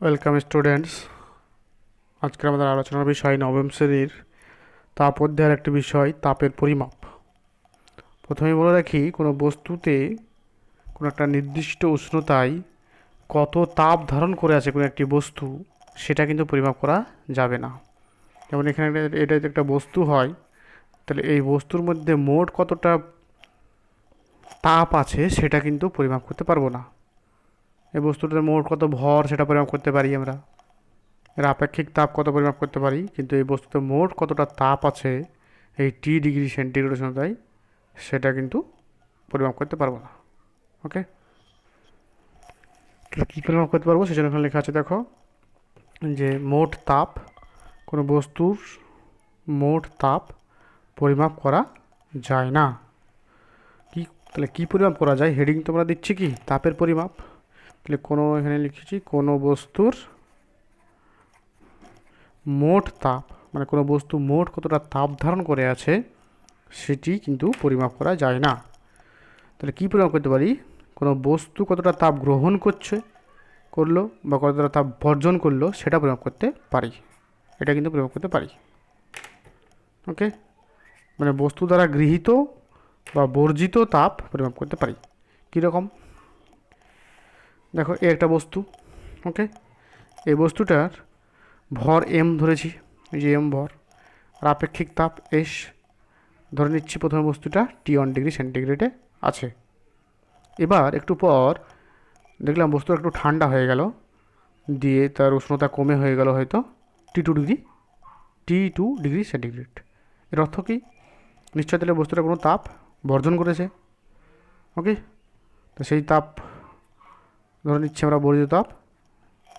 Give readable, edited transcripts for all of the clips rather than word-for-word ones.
Welcome students. আজকে আমাদের আলোচনার বিষয় নবম শ্রেণীর তাপ অধ্যায়ের একটি বিষয় তাপের পরিমাপ। প্রথমে বলে রাখি, কোনো বস্তুতে কোনো একটা নির্দিষ্ট উষ্ণতায় কত তাপ ধারণ করে আছে কোনো একটি বস্তু, সেটা কিন্তু পরিমাপ করা যাবে না। যেমন এখানে এটা যদি একটা বস্তু হয়, তাহলে এই বস্তুর মধ্যে মোট কতটা তাপ আছে সেটা কিন্তু পরিমাপ করতে পারবো না। এই বস্তুটার মোট কত ভর সেটা পরিমাপ করতে পারি আমরা, এর আপেক্ষিক তাপ কত পরিমাপ করতে পারি, কিন্তু এই বস্তুতে মোট কতটা তাপ আছে এই T°C উষ্ণতায় সেটা কিন্তু পরিমাপ করতে পারবো না। ওকে, তাহলে কী পরিমাপ করতে পারবো সেজন্য এখানে লেখা আছে, দেখো যে মোট তাপ, কোনো বস্তুর মোট তাপ পরিমাপ করা যায় না। কি তাহলে কী পরিমাপ করা যায়, হেডিং তোমরা দিচ্ছি কি তাপের পরিমাপ। তাহলে কোনো এখানে লিখেছি কোনো বস্তুর মোট তাপ, মানে কোনো বস্তু মোট কতটা তাপ ধারণ করে আছে সেটি কিন্তু পরিমাপ করা যায় না। তাহলে কী পরিমাপ করতে পারি, কোনো বস্তু কতটা তাপ গ্রহণ করলো বা কতটা তাপ বর্জন করলো সেটা পরিমাপ করতে পারি, এটা কিন্তু পরিমাপ করতে পারি। ওকে, মানে বস্তু দ্বারা গৃহীত বা বর্জিত তাপ পরিমাপ করতে পারি। কীরকম, দেখো এ একটা বস্তু। ওকে, এই বস্তুটার ভর এম ধরেছি, এই যে এম ভর, আর আপেক্ষিক তাপ এস ধরে নিচ্ছি। প্রথমে বস্তুটা T1°C আছে। এবার একটু পর দেখলাম বস্তুটা একটু ঠান্ডা হয়ে গেল, দিয়ে তার উষ্ণতা কমে হয়ে গেল হয়তো T2°C। এর অর্থ কী, নিশ্চয় তাহলে বস্তুটা কোনো তাপ বর্জন করেছে। ওকে, তো সেই তাপ ধরে নিচ্ছি আমরা বর্জিত তাপ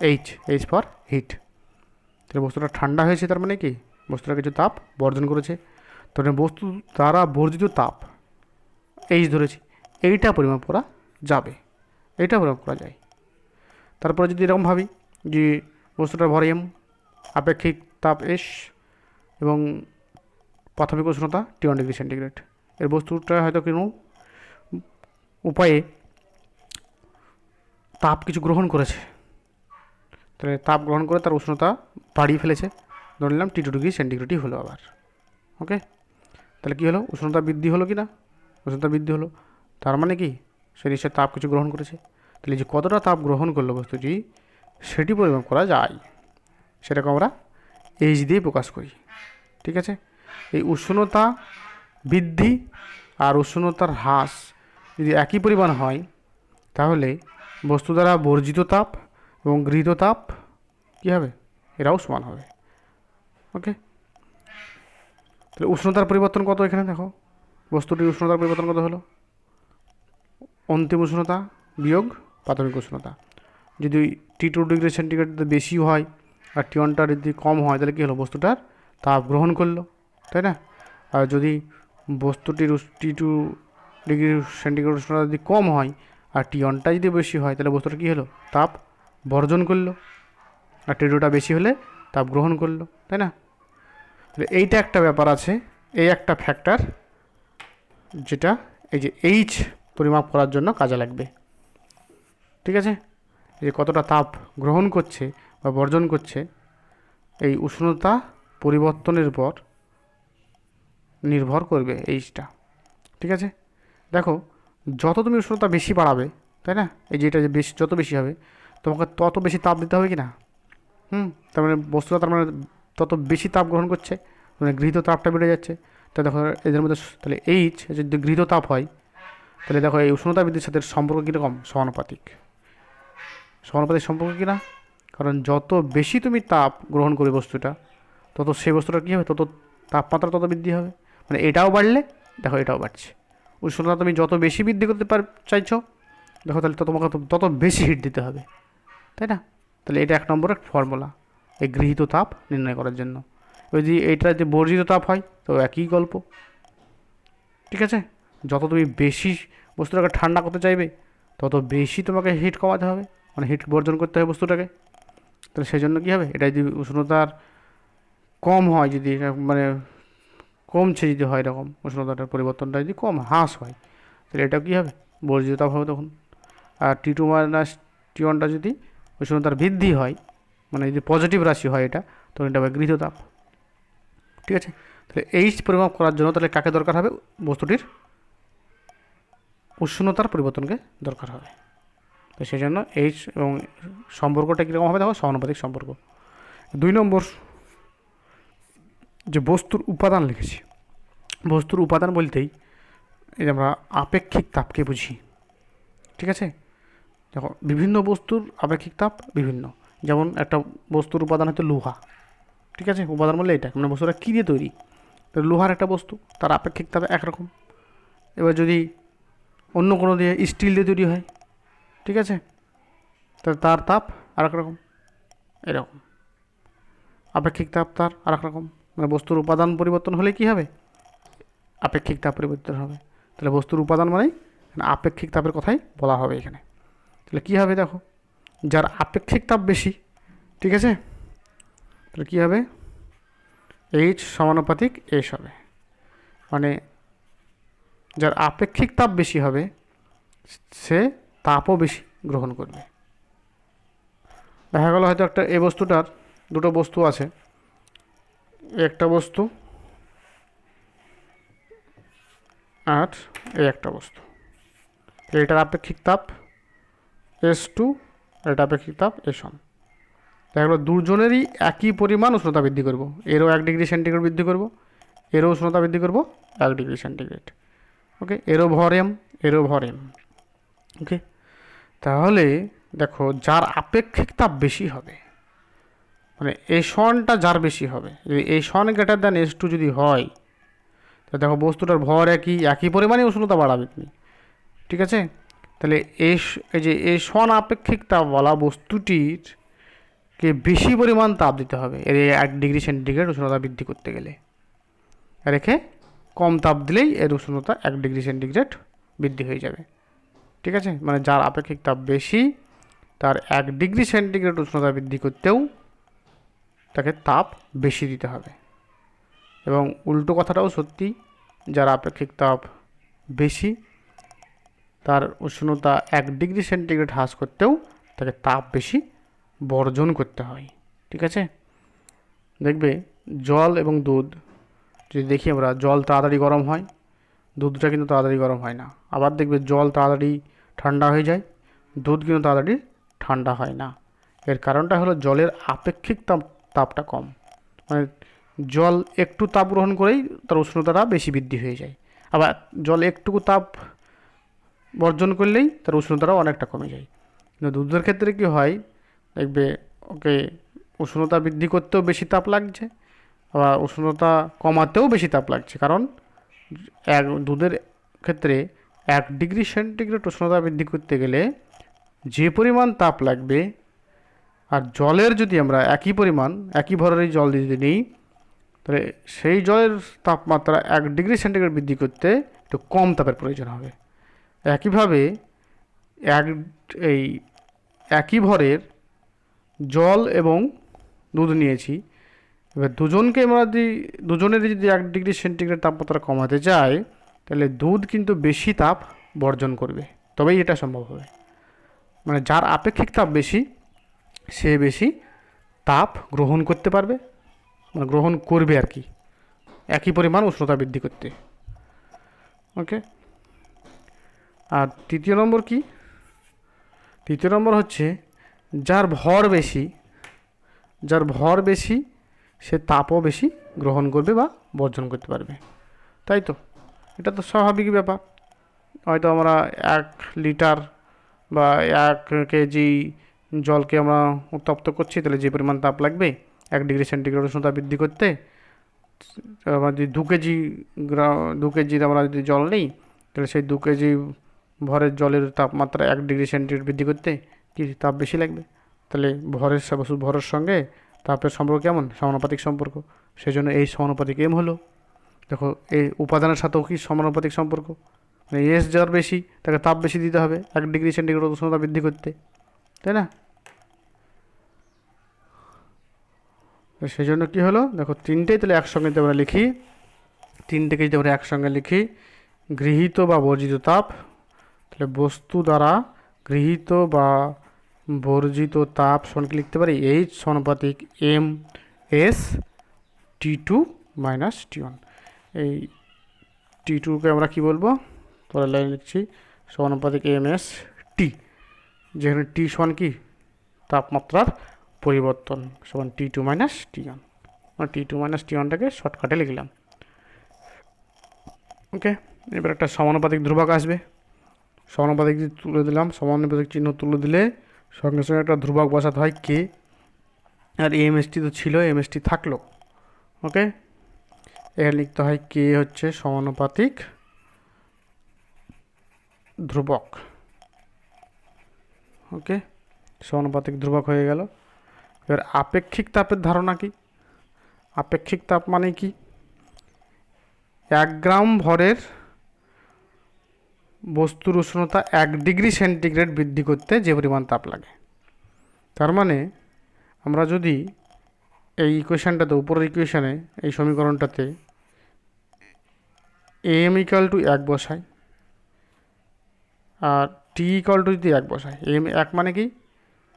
এইচ ফর হিট। তাহলে বস্তুটা ঠান্ডা হয়েছে, তার মানে কি বস্তুটা কিছু তাপ বর্জন করেছে। তাহলে বস্তু দ্বারা বর্জিত তাপ এইচ ধরেছি, এইটা পরিমাপ করা যাবে, এইটা পরিমাপ করা যায়। তারপরে যদি এরকম ভাবি যে বস্তুটার ভর এম, আপেক্ষিক তাপ এস এবং প্রাথমিক উষ্ণতা T1°C, এর বস্তুটা হয়তো কোনো উপায়ে তাপ কিছু গ্রহণ করেছে, তাহলে তাপ গ্রহণ করে তার উষ্ণতা বাড়িয়ে ফেলেছে, ধরে নিলাম T2°C হলো আবার। ওকে, তাহলে কী হলো, উষ্ণতা বৃদ্ধি হলো কি না, উষ্ণতা বৃদ্ধি হলো, তার মানে কি সে নিশ্চয় তাপ কিছু গ্রহণ করেছে। তাহলে যে কতটা তাপ গ্রহণ করলো বস্তুটি সেটি পরিমাপ করা যায়, সেটাকে আমরা এইচ দিয়ে প্রকাশ করি। ঠিক আছে, এই উষ্ণতা বৃদ্ধি আর উষ্ণতার হ্রাস যদি একই পরিমাণ হয়, তাহলে বস্তু দ্বারা বর্জিত তাপ এবং গৃহীত তাপ কী হবে, এরাও সমান হবে। ওকে, তাহলে উষ্ণতার পরিবর্তন কত, এখানে দেখো বস্তুটির উষ্ণতার পরিবর্তন কত হলো, অন্তিম উষ্ণতা বিয়োগ প্রাথমিক উষ্ণতা। যদি T2°C বেশি হয় আর T1টা যদি কম হয়, তাহলে কী হলো, বস্তুটার তাপ গ্রহণ করলো, তাই না। আর যদি বস্তুটির T2°C উষ্ণতা যদি কম হয় আর T1টা যদি বেশি হয়, তাহলে বস্তুটা কী হলো, তাপ বর্জন করলো, আর T2টা বেশি হলে তাপ গ্রহণ করলো, তাই না। তাহলে এইটা একটা ব্যাপার আছে, এই একটা ফ্যাক্টর যেটা এই যে এইচ পরিমাপ করার জন্য কাজে লাগবে। ঠিক আছে, যে কতটা তাপ গ্রহণ করছে বা বর্জন করছে, এই উষ্ণতা পরিবর্তনের উপর নির্ভর করবে এইচটা। ঠিক আছে, দেখো যত তুমি উষ্ণতা বেশি বাড়াবে, তাই না, এই যে এটা যে বেশি যত বেশি হবে তোমাকে তত বেশি তাপ দিতে হবে কি না। তার মানে বস্তুটা তার মানে তত বেশি তাপ গ্রহণ করছে, মানে গৃহীত তাপটা বেড়ে যাচ্ছে। তা দেখো এদের মধ্যে তাহলে এইচ যদি গৃহীত তাপ হয়, তাহলে দেখো এই উষ্ণতা বৃদ্ধির সাথে সম্পর্ক কীরকম, সমানুপাতিক। সমানুপাতিক সম্পর্ক কিনা, কারণ যত বেশি তুমি তাপ গ্রহণ করবে বস্তুটা, তত সেই বস্তুটা কী হবে, তত তাপমাত্রা তত বৃদ্ধি হবে। মানে এটাও বাড়লে দেখো এটাও বাড়ছে, উষ্ণতা তুমি যত বেশি বৃদ্ধি করতে চাইছো, দেখো তাহলে তোমাকে তত বেশি হিট দিতে হবে, তাই না। তাহলে এটা এক নম্বরের ফর্মুলা এই গৃহীত তাপ নির্ণয় করার জন্য। যদি এইটা যে বর্জিত তাপ হয় তো একই গল্প। ঠিক আছে, যত তুমি বেশি বস্তুটাকে ঠান্ডা করতে চাইবে তত বেশি তোমাকে হিট কমাতে হবে, মানে হিট বর্জন করতে হবে বস্তুটাকে। তাহলে সেই জন্য কী হবে, এটা যদি উষ্ণতার কম হয়, যদি মানে কমছে যদি হয় এরকম উষ্ণতাটার পরিবর্তনটা যদি কম হ্রাস হয়, তাহলে এটা কী হবে, বর্জিত তাপ হবে তখন। আর T2 - T1টা যদি উষ্ণতার বৃদ্ধি হয়, মানে যদি পজিটিভ রাশি হয় এটা, তখন এটা হবে গৃহীত তাপ। ঠিক আছে, তাহলে এইচ পরিমাপ করার জন্য তাহলে কাকে দরকার হবে? বস্তুটির উষ্ণতার পরিবর্তনকে দরকার হবে। তো সেই জন্য এইচ এবং সম্পর্কটা কীরকম হবে? দেখো সমানুপাতিক সম্পর্ক। 2 নম্বর যে বস্তুর উপাদান লিখেছি, বস্তুর উপাদান বলতেই এই যে আমরা আপেক্ষিক তাপকে বুঝি। ঠিক আছে, দেখো বিভিন্ন বস্তুর আপেক্ষিক তাপ বিভিন্ন। যেমন একটা বস্তুর উপাদান হচ্ছে লোহা। ঠিক আছে, উপাদান বললে এটা মানে বস্তুটা কী দিয়ে তৈরি, তো লোহার একটা বস্তু, তার আপেক্ষিক তাপ একরকম। এবার যদি অন্য কোনো দিয়ে স্টিল দিয়ে তৈরি হয়, ঠিক আছে, তাহলে তার তাপ আর এক রকম, এরকম আপেক্ষিক তাপ তার আর এক রকম। মানে বস্তুর উপাদান পরিবর্তন হলে কী হবে? আপেক্ষিক তাপ পরিবর্তন হবে। তাহলে বস্তুর উপাদান মানেই আপেক্ষিক তাপের কথাই বলা হবে এখানে। তাহলে কী হবে? দেখো যার আপেক্ষিক তাপ বেশি, ঠিক আছে, তাহলে কী হবে? এইচ সমানুপাতিক এস হবে। মানে যার আপেক্ষিক তাপ বেশি হবে সে তাপও বেশি গ্রহণ করবে। দেখা গেল হয়তো একটা এই বস্তুটার দুটো বস্তু আছে, একটা বস্তু আর এই একটা বস্তু, এটার আপেক্ষিক তাপ S2, এটা আপেক্ষিক তাপ S1। দেখা গেলো দুজনেরই একই পরিমাণ উষ্ণতা বৃদ্ধি করব, এরও 1 ডিগ্রি সেন্টিগ্রেড বৃদ্ধি করব, এরও উষ্ণতা বৃদ্ধি করব 1 ডিগ্রি সেন্টিগ্রেড। ওকে, এরও ভর এম, এরও ভর এম। ওকে, তাহলে দেখো যার আপেক্ষিক তাপ বেশি হবে, মানে S1টা যার বেশি হবে, যদি S1 গ্রেটার দ্যান S2 যদি হয়, তো দেখো বস্তুটার ভর একই পরিমাণে উষ্ণতা বাড়াবে তুমি। ঠিক আছে, তাহলে এই যে S1 আপেক্ষিক তাপওয়ালা বস্তুটির কে বেশি পরিমাণ তাপ দিতে হবে এর 1 ডিগ্রি সেন্টিগ্রেড উষ্ণতা বৃদ্ধি করতে গেলে। রেখে কম তাপ দিলেই এর উষ্ণতা 1 ডিগ্রি সেন্টিগ্রেড বৃদ্ধি হয়ে যাবে। ঠিক আছে, মানে যার আপেক্ষিক তাপ বেশি তার 1 ডিগ্রি সেন্টিগ্রেড উষ্ণতা বৃদ্ধি করতেও তাকে তাপ বেশি দিতে হবে। এবং উল্টো কথাটাও সত্যি, যার আপেক্ষিক তাপ বেশি তার উষ্ণতা 1 ডিগ্রি সেন্টিগ্রেড হ্রাস করতেও তাকে তাপ বেশি বর্জন করতে হয়। ঠিক আছে, দেখবে জল এবং দুধ যদি দেখি আমরা, জল তাড়াতাড়ি গরম হয়, দুধটা কিন্তু তাড়াতাড়ি গরম হয় না। আবার দেখবে জল তাড়াতাড়ি ঠান্ডা হয়ে যায়, দুধ কিন্তু তাড়াতাড়ি ঠান্ডা হয় না। এর কারণটা হলো জলের আপেক্ষিক তাপটা কম। মানে জল একটু তাপ গ্রহণ করেই তার উষ্ণতাটা বেশি বৃদ্ধি হয়ে যায়, আবার জল একটুকু তাপ বর্জন করলেই তার উষ্ণতাটাও অনেকটা কমে যায়। কিন্তু দুধের ক্ষেত্রে কী হয়, দেখবে ওকে উষ্ণতা বৃদ্ধি করতেও বেশি তাপ লাগছে, আবার উষ্ণতা কমাতেও বেশি তাপ লাগছে। কারণ দুধের ক্ষেত্রে 1 ডিগ্রি সেন্টিগ্রেড উষ্ণতা বৃদ্ধি করতে গেলে যে পরিমাণ তাপ লাগবে, আর জলের যদি আমরা একই পরিমাণ একই ভরের জল যদি নিই, তাহলে সেই জলের তাপমাত্রা 1 ডিগ্রি সেন্টিগ্রেড বৃদ্ধি করতে একটু কম তাপের প্রয়োজন হবে। একইভাবে একই ভরের জল এবং দুধ নিয়েছি, এবার দুজনের যদি 1 ডিগ্রি সেন্টিগ্রেড তাপমাত্রা কমাতে চায়, তাহলে দুধ কিন্তু বেশি তাপ বর্জন করবে, তবেই এটা সম্ভব হবে। মানে যার আপেক্ষিক তাপ বেশি সে বেশি তাপ গ্রহণ করতে পারবে, মানে গ্রহণ করবে আর কি, একই পরিমাণ উষ্ণতা বৃদ্ধি করতে। ওকে, আর তৃতীয় নম্বর কি? তৃতীয় নম্বর হচ্ছে যার ভর বেশি সে তাপও বেশি গ্রহণ করবে বা বর্জন করতে পারবে। তাই তো, এটা তো স্বাভাবিক ব্যাপার। হয়তো আমরা 1 লিটার বা 1 কেজি জলকে আমরা উত্তপ্ত করছি, তাহলে যে পরিমাণ তাপ লাগবে 1 ডিগ্রি সেন্টিগ্রেড উষ্ণতা বৃদ্ধি করতে, আমরা যদি 2 কেজির আমরা যদি জল নিই, তাহলে সেই 2 কেজি ভরের জলের তাপমাত্রা 1 ডিগ্রি সেন্টিগ্রেড বৃদ্ধি করতে কি তাপ বেশি লাগবে? তাহলে ভরের সঙ্গে তাপের সম্পর্ক কেমন? সমানুপাতিক সম্পর্ক। সেই জন্য এই সমানুপাতিক এম হলো। দেখো এই উপাদানের সাথেও কি সমানুপাতিক সম্পর্ক, মানে এস যার বেশি তাকে তাপ বেশি দিতে হবে 1 ডিগ্রি সেন্টিগ্রেড উষ্ণতা বৃদ্ধি করতে, তাই না? সেই জন্য কী হলো, দেখো তিনটেই তাহলে একসঙ্গে যদি আমরা লিখি, তিনটেকে যদি আমরা একসঙ্গে লিখি, গৃহীত বা বর্জিত তাপ, তাহলে বস্তু দ্বারা গৃহীত বা বর্জিত তাপ সমান কি লিখতে পারি, এইচ সমানুপাতিক M S T2 minus T1। এই T2কে আমরা কি বলবো, পরের লাইন লিখছি, সমানুপাতিক এম এস টি, যেখানে টি সমান কি তাপমাত্রার পরিবর্তন, সমান T2 মাইনাস T1। আমরা T2 মাইনাস T1টাকে শর্টকাটে লিখলাম। ওকে, এবার একটা সমানুপাতিক ধ্রুবক আসবে, সমানুপাতিক তুলে দিলাম, সমানুপাতিক চিহ্ন তুলে দিলে সঙ্গে সঙ্গে একটা ধ্রুবক বসাতে হয় কে, আর এমএসটি তো ছিল, এমএসটি থাকলো। ওকে, এখানে লিখতে হয় কে হচ্ছে সমানুপাতিক ধ্রুবক। ওকে, সমানুপাতিক ধ্রুবক হয়ে গেল। এবার আপেক্ষিক তাপের ধারণা কি, আপেক্ষিক তাপ মানে কি, 1 গ্রাম ভরের বস্তুর উষ্ণতা 1 ডিগ্রি সেন্টিগ্রেড বৃদ্ধি করতে যে পরিমাণ তাপ লাগে। তার মানে আমরা যদি এই ইকুয়েশানটাতে, উপরের ইকুয়েশানে, এই সমীকরণটাতে এম ইকাল টু 1 বসাই আর টি ইকাল টু যদি 1 বসাই, এম 1 মানে কি,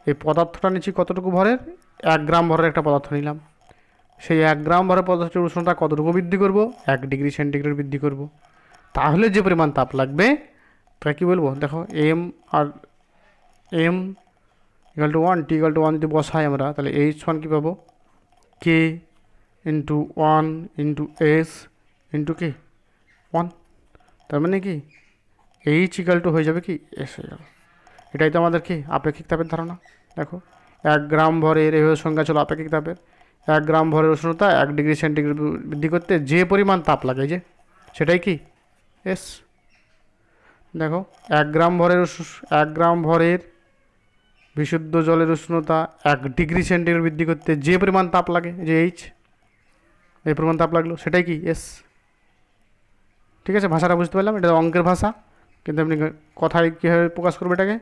এই পদার্থটা নিচ্ছি কতটুকু ভরের, 1 গ্রাম ভরের একটা পদার্থ নিলাম, সেই 1 গ্রাম ভরের পদার্থের উষ্ণতা কতটুকু বৃদ্ধি করব, 1 ডিগ্রি সেন্টিগ্রেড বৃদ্ধি করব। তাহলে যে পরিমাণ তাপ লাগবে তাকে কী বলবো, দেখো M R M equal to 1, T equal to 1 যদি বসাই আমরা, তাহলে এইচ ওয়ান কী পাবো, K into 1 into S into K 1। তার মানে কি এইচ ইকাল টু হয়ে যাবে কি এস হয়ে যাবে। এটাই তো আমাদের কি আপেক্ষিক তাপের ধারণা। দেখো 1 গ্রাম ভরের, এইভাবে সংজ্ঞা ছিল আপেক্ষিক তাপের, 1 গ্রাম ভরের উষ্ণতা 1 ডিগ্রি সেন্টিগ্রেড বৃদ্ধি করতে যে পরিমাণ তাপ লাগে, যে সেটাই কি এস। দেখো 1 গ্রাম ভরের 1 গ্রাম ভরের বিশুদ্ধ জলের উষ্ণতা 1 ডিগ্রি সেন্টিগ্রেড বৃদ্ধি করতে যে পরিমাণ তাপ লাগে, যে এইচ, এই পরিমাণ তাপ লাগলো, সেটাই কি এস। ঠিক আছে, ভাষাটা বুঝতে পারলাম, এটা অঙ্কের ভাষা, কিন্তু আপনি কথায় কীভাবে প্রকাশ করবে এটাকে,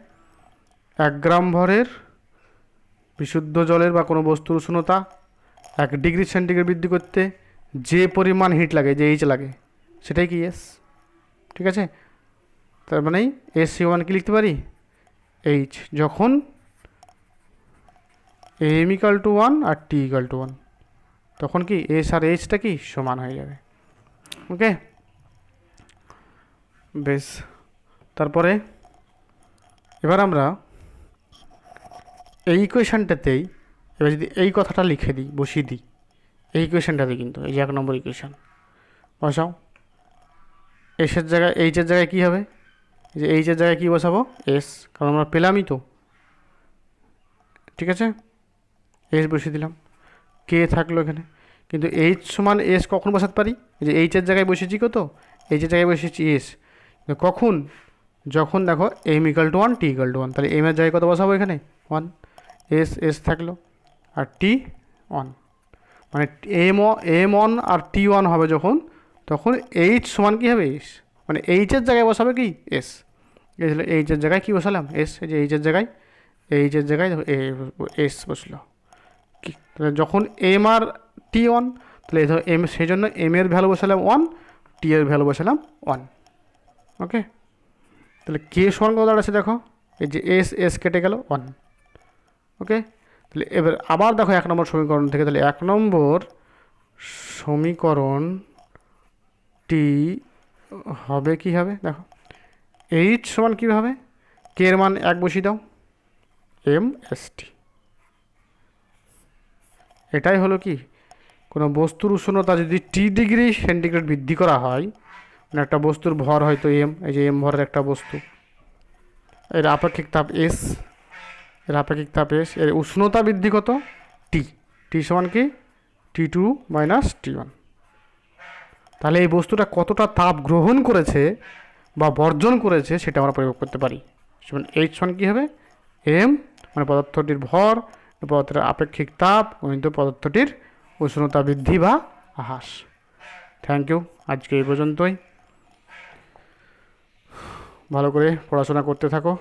1 গ্রাম ভরের বিশুদ্ধ জলের বা কোনো বস্তুর উষ্ণতা 1 ডিগ্রি সেন্টিগ্রেড বৃদ্ধি করতে যে পরিমাণ হিট লাগে, যে এইচ লাগে, সেটাই কি এস। ঠিক আছে, তার মানে এস সমান কি লিখতে পারি, এইচ, যখন এম ইকাল টু 1 আর টি ইকাল টু 1, তখন কি এস আর এইচটা কি সমান হয়ে যাবে। ওকে, বেশ। তারপরে এবার আমরা এই ইকুয়েশানটাতেই এবার যদি এই কথাটা লিখে দিই, বসিয়ে দিই এই ইকুয়েশানটাতে, কিন্তু এই যে 1 নম্বর ইকুয়েশান বসাও, এসের জায়গায় এইচের জায়গায় কী হবে, এই যে এইচের জায়গায় কী বসাবো, এস, কারণ আমরা পেলামই তো। ঠিক আছে, এস বসিয়ে দিলাম, কে থাকলো এখানে, কিন্তু এইচ সমান এস কখন বসাতে পারি, এই যে এইচের জায়গায় বসেছি কত, এইচের জায়গায় বসেছি এস, কখন, যখন দেখো M equal to 1 T equal to 1, তাহলে এম এর জায়গায় কত বসাবো এখানে 1, এস এস থাকলো, আর টি 1, মানে এম 1 আর টি 1 হবে যখন, তখন এইচ সমান কী হবে এস, মানে এইচের জায়গায় বসাবে কি এস। এই হলো এইচের জায়গায় কী বসালাম এস, এই যে এইচের জায়গায় দেখো এস বসলো কি, তাহলে যখন এম আর টি 1, তাহলে ধরো এম, সেই জন্য এম এর ভ্যালু বসালাম 1, টি এর ভ্যালু বসালাম 1। ওকে, তাহলে কে সমান কত দাঁড়াচ্ছে দেখো, এই যে এস এস কেটে গেল 1। ওকে, তাহলে এবার আবার দেখো 1 নম্বর সমীকরণ থেকে, তাহলে 1 নম্বর সমীকরণটি হবে কি হবে, দেখো এইচ সমান কী হবে, কে এর মান 1 বসিয়ে দাও, এম এস টি। এটাই হলো কি, কোনো বস্তুর উষ্ণতা যদি টি ডিগ্রি সেন্টিগ্রেড বৃদ্ধি করা হয়, মানে একটা বস্তুর ভর হয়তো এম, এই যে এম ভরের একটা বস্তু, এর আপেক্ষিক তাপ এস, এর আপেক্ষিক তাপ এস, এর উষ্ণতা বৃদ্ধি কত টি, টি সমান কি T2 মাইনাস T1। তাহলে এই বস্তুটা কতটা তাপ গ্রহণ করেছে বা বর্জন করেছে সেটা আমরা প্রয়োগ করতে পারি। যেমন এইচ সমান কী হবে, এম মানে পদার্থটির ভর, পদার্থের আপেক্ষিক তাপ কিন্তু পদার্থটির উষ্ণতা বৃদ্ধি বা হ্রাস। থ্যাংক ইউ, আজকে এই পর্যন্তই। ভালো করে পড়াশোনা করতে থাকো।